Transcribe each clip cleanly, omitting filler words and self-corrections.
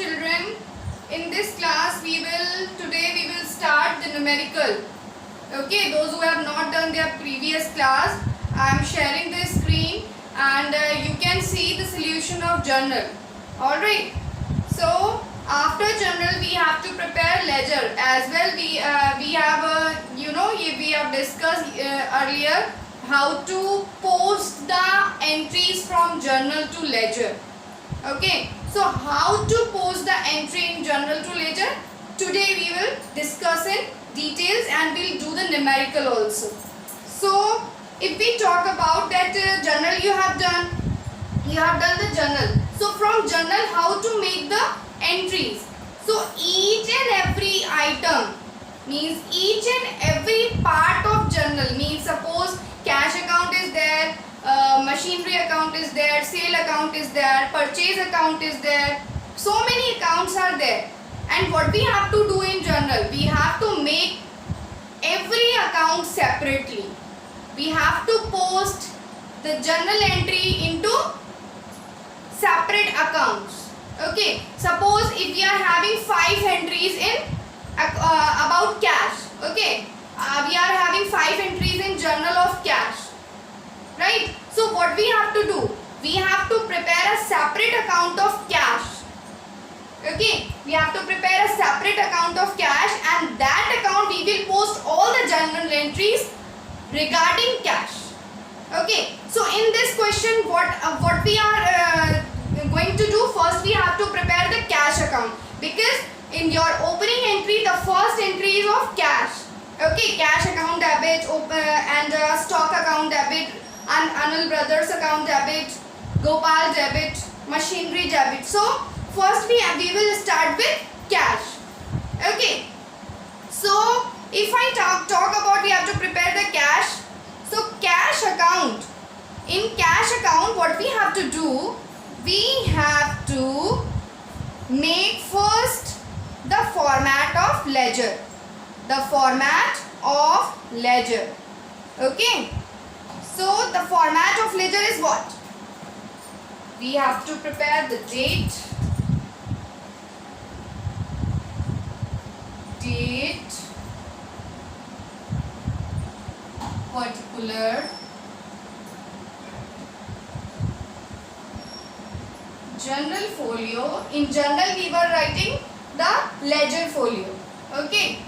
children. In this class today we will start the numerical. Okay, those who have not done their previous class, I am sharing the screen and you can see the solution of journal. Alright, so after journal we have to prepare ledger as well. We have we have discussed earlier how to post the entries from journal to ledger. Okay, so how to post the entry in journal to ledger, today we will discuss in details and we'll do the numerical also. So if we talk about that journal, you have done the journal. So from journal, how to make the entries. So each and every item means each and every part of journal means, suppose cash account is there, machinery account is there, sale account is there, purchase account is there, so many accounts are there. And what we have to do in journal, we have to make every account separately. We have to post the journal entry into separate accounts. Okay, suppose if we are having 5 entries in about cash. Okay, we are having 5 entries in journal of cash, right? So what we have to do, we have to prepare a separate account of cash. Okay, we have to prepare a separate account of cash, and that account we will post all the journal entries regarding cash. Okay, so in this question what we are going to do, first we have to prepare the cash account, because in your opening entry the first entry is of cash. Okay, cash account debit and stock account debit, and Anil Brothers account debit, Gopal debit, machinery debit. So first we will start with cash. Okay, so if I talk about, we have to prepare the cash. So cash account, in cash account what we have to do, we have to make first the format of ledger. The format of ledger. Okay, so the format of ledger is what? We have to prepare the date, particular, journal folio. In journal we were writing the ledger folio. Okay,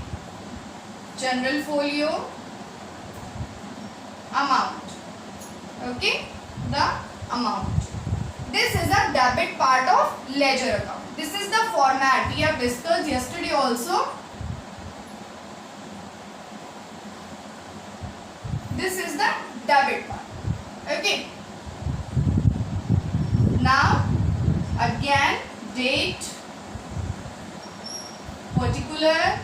journal folio, amount. Okay, the amount. This is the debit part of ledger account. This is the format we have discussed yesterday also. This is the debit part. Okay, now again date, particular,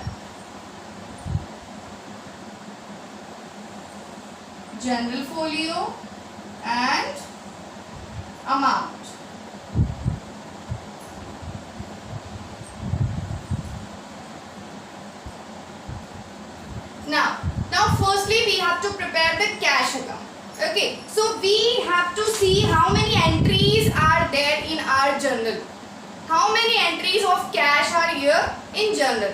journal folio and amount. Now firstly we have to prepare the cash account. Okay, so we have to see how many entries are there in our journal. How many entries of cash are here in journal?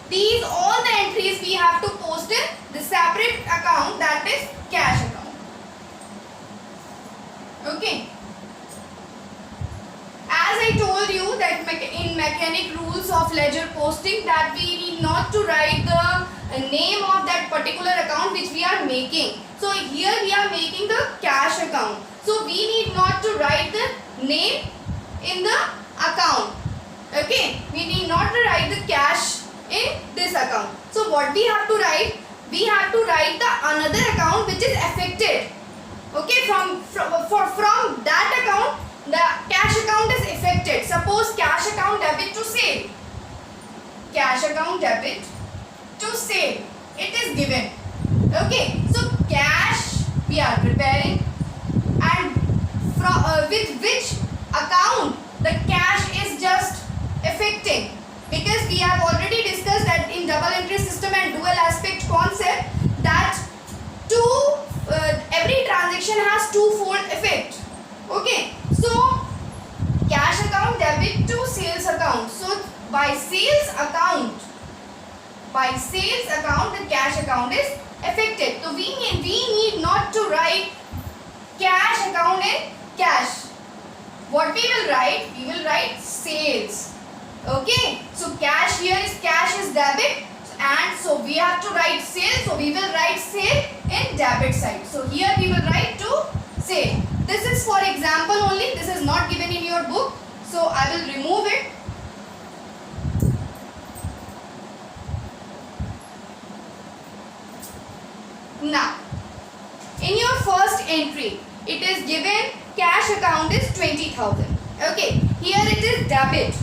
These all the entries we have to post in the separate account, that is cash account. Okay, as I told you that in mechanic rules of ledger posting, that we need not to write the name of that particular account which we are making. So here we are making the cash account, so we need not to write the name in the account. Okay, we need not to write the cash in this account. So what we have to write, we have to write the another account which is affected. Okay, from that account the cash account is affected. Suppose cash account debit to sale, cash account debit to sale, it is given. Okay, so cash we are preparing, and with which account the cash is just affecting, because we have already discussed that in double entry system and dual aspect concept that every transaction has twofold effect. Okay, so cash account debit to sales account. by sales account, the cash account is affected. So we need not to write cash account in cash. What we will write? We will write sales. Okay. So cash here is debit, and so we have to write sale. So we will write sale in debit side. So here we will write to sale. This is for example only. This is not given in your book. So I will remove it. Now, in your first entry, it is given cash account is 20,000. Okay, here it is debit.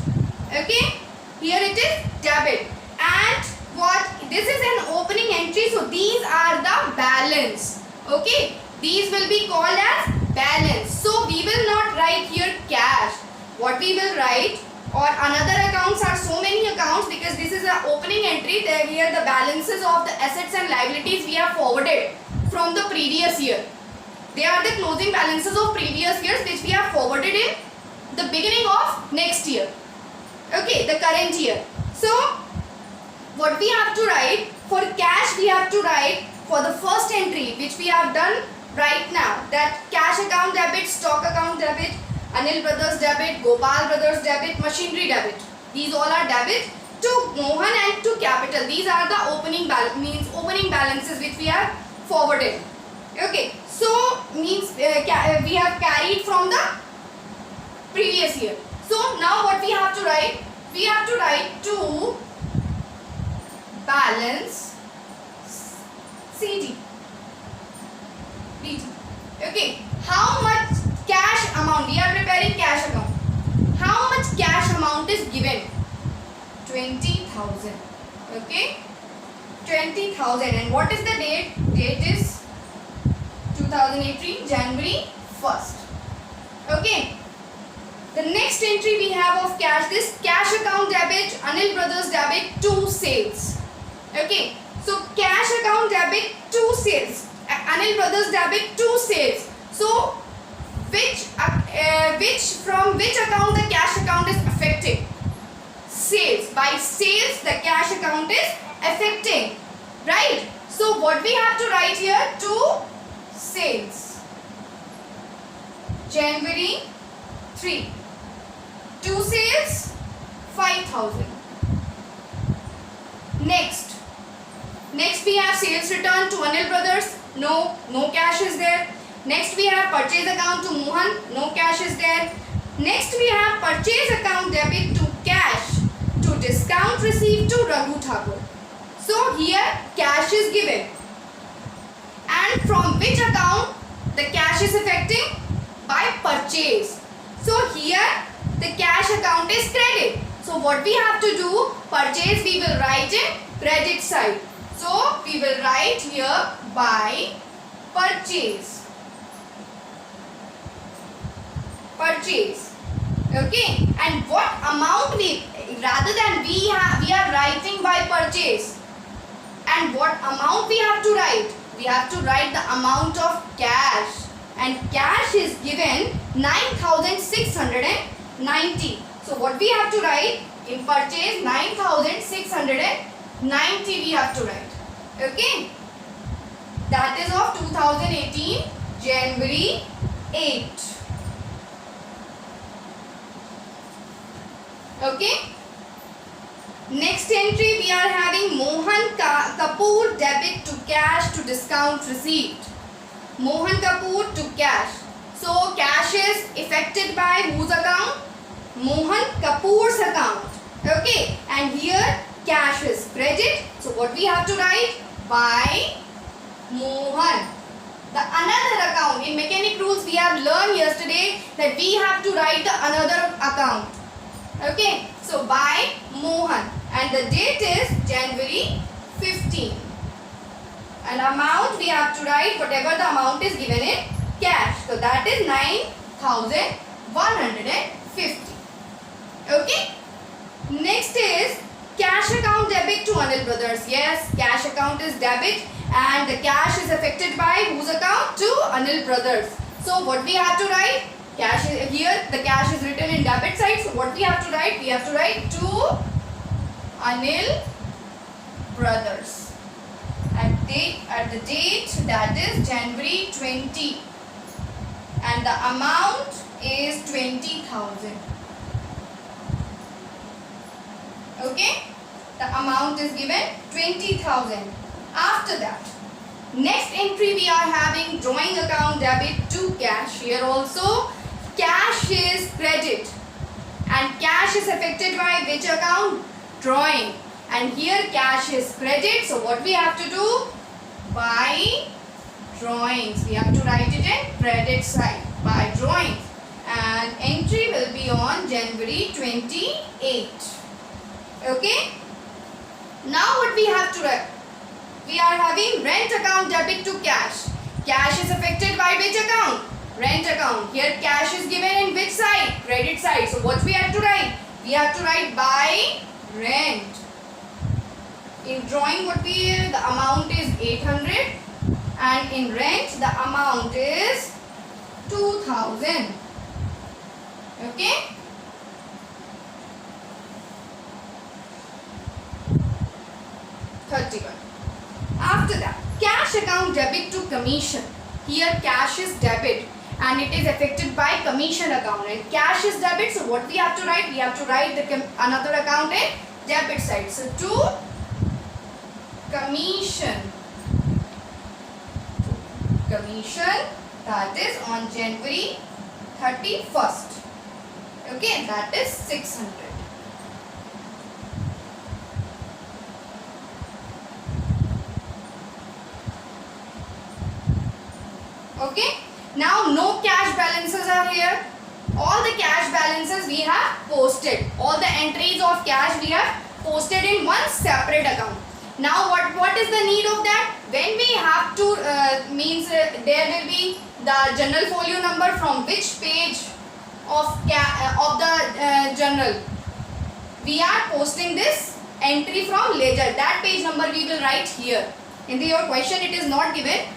Okay, here it is debit. And what? This is an opening entry. So these are the balance. Okay, these will be called as balance. So we will not write here cash. What we will write, or another accounts are so many accounts, because this is an opening entry. There here the balances of the assets and liabilities we have forwarded from the previous year. They are the closing balances of previous years which we have forwarded in the beginning of next year. Okay, the current year. So what we have to write for cash, we have to write for the first entry which we have done right now, that cash account debit, stock account debit, Anil Brothers debit, Gopal Brothers debit, machinery debit. These all are debit to Mohan and to capital. These are the opening balances which we have forwarded. Okay, so means we have carried from the previous year. So now what we have to write? We have to write to balance CD. Okay, how much cash amount? We are preparing cash account. How much cash amount is given? 20,000. Okay, 20,000. And what is the date? Date is 2018 January 1st. Okay. The next entry we have of cash, this cash account debit, Anil Brothers debit to sales. Okay. So cash account debit to sales, Anil Brothers debit to sales. So from which account the cash account is affected? Sales. By sales the cash account is affecting. Right? So what we have to write here? To sales. January 3. To sales 5,000. Next we have sales return to Anil Brothers. No cash is there. Next we have purchase account to Mohan. No cash is there. Next we have purchase account debit to cash to discount received to Raghu Thakur. So here cash is given. And from which account the cash is affecting? By purchase. So here the cash account is credit. So what we have to do? Purchase we will write in credit side. So we will write here by purchase. Purchase. Okay. And what amount rather than we are writing by purchase. And what amount we have to write? We have to write the amount of cash. And cash is given 9,690. So what we have to write? In purchase 9,690 we have to write. Okay. That is of 2018 January 8. Okay. Next entry we are having Mohan Kapoor debit to cash to discount received. Mohan Kapoor to cash. So cash is affected by whose account? Mohan Kapoor's account. Okay. And here cash is credit. So what we have to write? By Mohan. The another account. In mechanic rules we have learned yesterday that we have to write the another account. Okay. So by Mohan. And the date is January 15. And amount we have to write whatever the amount is given in cash. So that is 9,150. Okay. Next is cash account debit to Anil Brothers. Yes, cash account is debit and the cash is affected by whose account? To Anil Brothers. So what we have to write? Cash is here, the cash is written in debit side. So what we have to write? We have to write to Anil Brothers. At the date, that is January 20, and the amount is 20,000. Okay, the amount is given 20,000. After that, next entry we are having drawing account debit to cash. Here also cash is credit, and cash is affected by which account? Drawing. And here cash is credit, so what we have to do? By drawings. We have to write it in credit side by drawings, and entry will be on January 28. Okay. Now what we have to write? We are having rent account debit to cash. Cash is affected by which account? Rent account. Here cash is given in which side? Credit side. So what we have to write? We have to write by rent. In drawing what the amount is 800, and in rent the amount is 2000. Okay. After that, cash account debit to commission. Here cash is debit and it is affected by commission account, and cash is debit, so what we have to write? We have to write the another account in debit side. So to commission, that is on January 31st. Okay, that is 600. Okay, now no cash balances are here. All the cash balances we have posted. All the entries of cash we have posted in one separate account. Now what is the need of that? When we have to there will be the journal folio number from which page of the journal. We are posting this entry from ledger. That page number we will write here. In your question it is not given.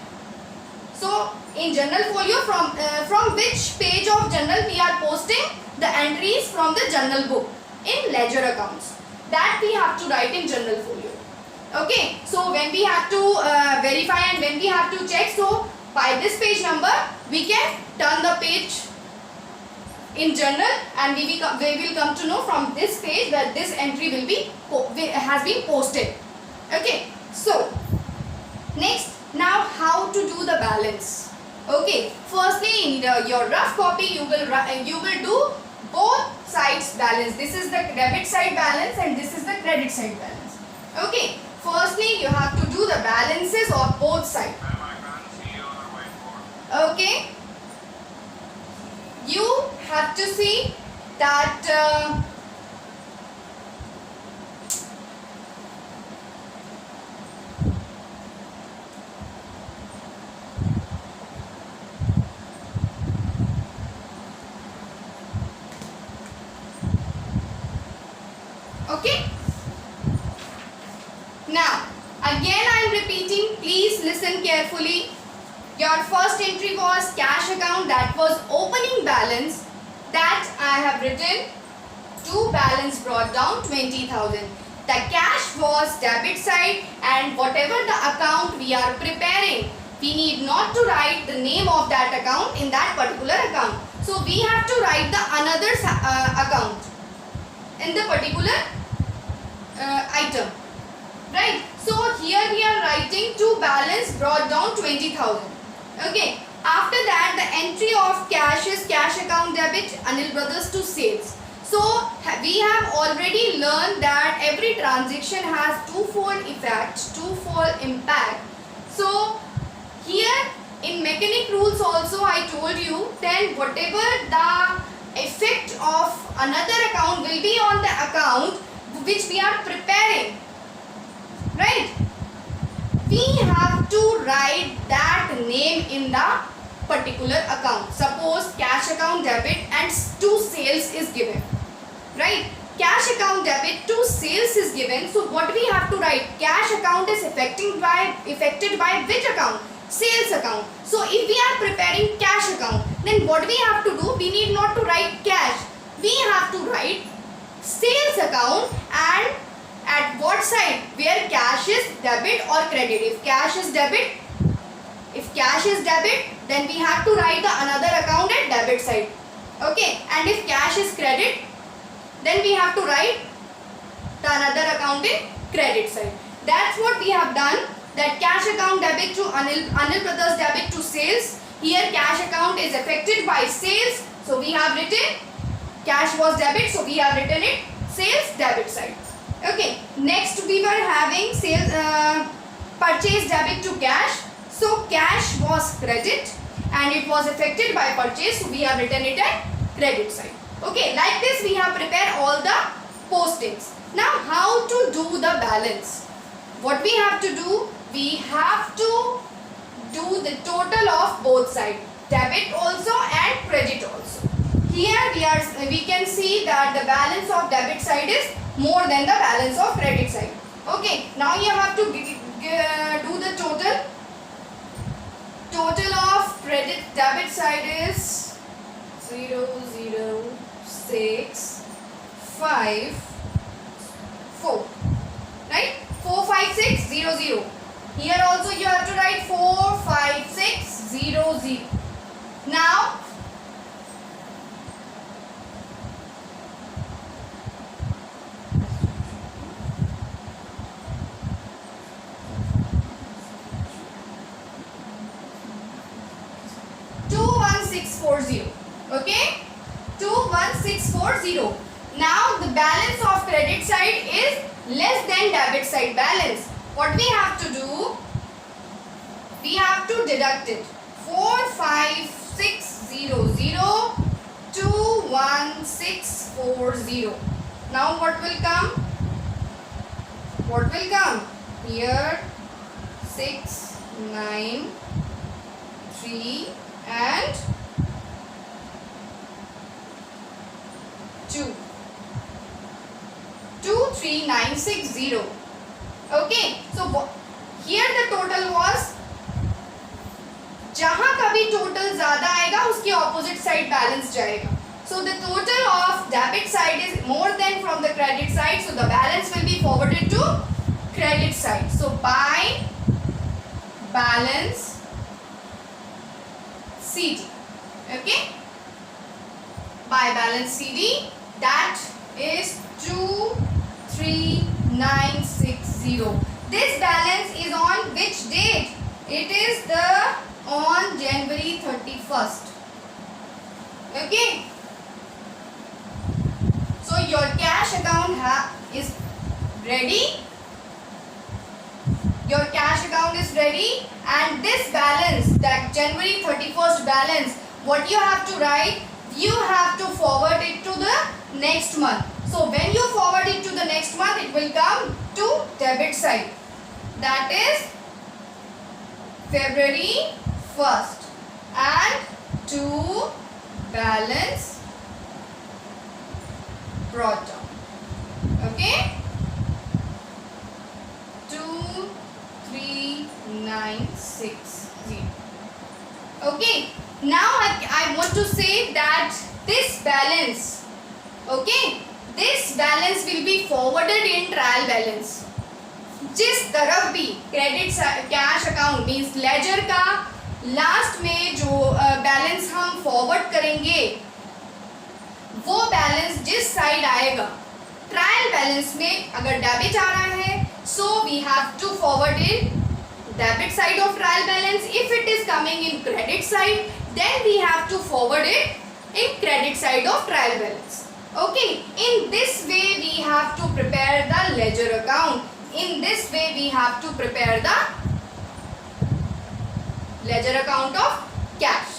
So in journal folio, from which page of journal we are posting the entries from the journal book in ledger accounts. That we have to write in journal folio. Okay, so when we have to verify and when we have to check, so by this page number we can turn the page in journal, and we will come to know from this page that this entry will be has been posted. Okay, so next, now how to do the balance. Okay, firstly in your rough copy you will do both sides balance. This is the debit side balance and this is the credit side balance. Okay, firstly you have to do the balances of both sides. Okay, you have to see that okay. Now again I am repeating, please listen carefully. Your first entry was cash account, that was opening balance, that I have written to balance brought down 20,000. The cash was debit side, and whatever the account we are preparing, we need not to write the name of that account in that particular account. So we have to write the another account in the particular item, right? So here we are writing to balance brought down 20,000. Okay, after that the entry of cash is cash account debit Anil Brothers to sales. So we have already learned that every transaction has twofold effect, twofold impact. So here in mechanic rules also I told you, then whatever the effect of another account will be on the account which we are preparing, right? We have to write that name in the particular account. Suppose cash account debit and to sales is given, right? Cash account debit to sales is given. So what we have to write? Cash account is affected by which account? Sales account. So if we are preparing cash account, then what we have to do? We need not to write cash. We have to write sales account and at what side? Where cash is debit or credit. If cash is debit, then we have to write the another account at debit side. Okay, and if cash is credit, then we have to write the another account in credit side. That's what we have done. That cash account debit to Anil Brothers debit to sales. Here cash account is affected by sales, so we have written cash was debit, so we have written it sales debit side. Okay, next we were having sales purchase debit to cash. So cash was credit and it was affected by purchase, so we have written it at credit side. Okay, like this we have prepared all the postings. Now how to do the balance? What we have to do? We have to do the total of both sides, debit also and credit also. Here we can see that the balance of debit side is more than the balance of credit side. Okay, now you have to do the total. Total of credit debit side is 00654, right? 45600. Here also you have to write 45600. Now okay, 21640. Now the balance of credit side is less than debit side balance. What we have to do? We have to deduct it. 45600 21640. Now what will come? What will come? Here 6, 9, 3 and 2. 23960. Okay, so here the total was, जहां कभी total ज्यादा आएगा उसके opposite side balance जाएगा. So the total of debit side is more than from the credit side, so the balance will be forwarded to credit side. So by balance CD. Okay, by balance CD, that is 23960. This balance is on which date? It is on January 31st. Okay, so your cash account is ready. Your cash account is ready, and this balance, that January 31st balance, what you have to write? You have to forward it to the next month. So when you forward it to the next month, it will come to debit side. That is February 1st, and to balance brought down. Okay, 23960. Okay, now I want to say that this balance, okay, this balance will be forwarded in trial balance. जिस तरफ भी credit cash account means ledger का last में जो balance हम forward करेंगे, वो balance जिस साइड आएगा, ट्रायल बैलेंस में अगर डेबिट आ रहा है, so we have to forward in debit side of trial balance. If it is coming in credit side, then we have to forward it in credit side of trial balance. Okay, in this way we have to prepare the ledger account. In this way we have to prepare the ledger account of cash.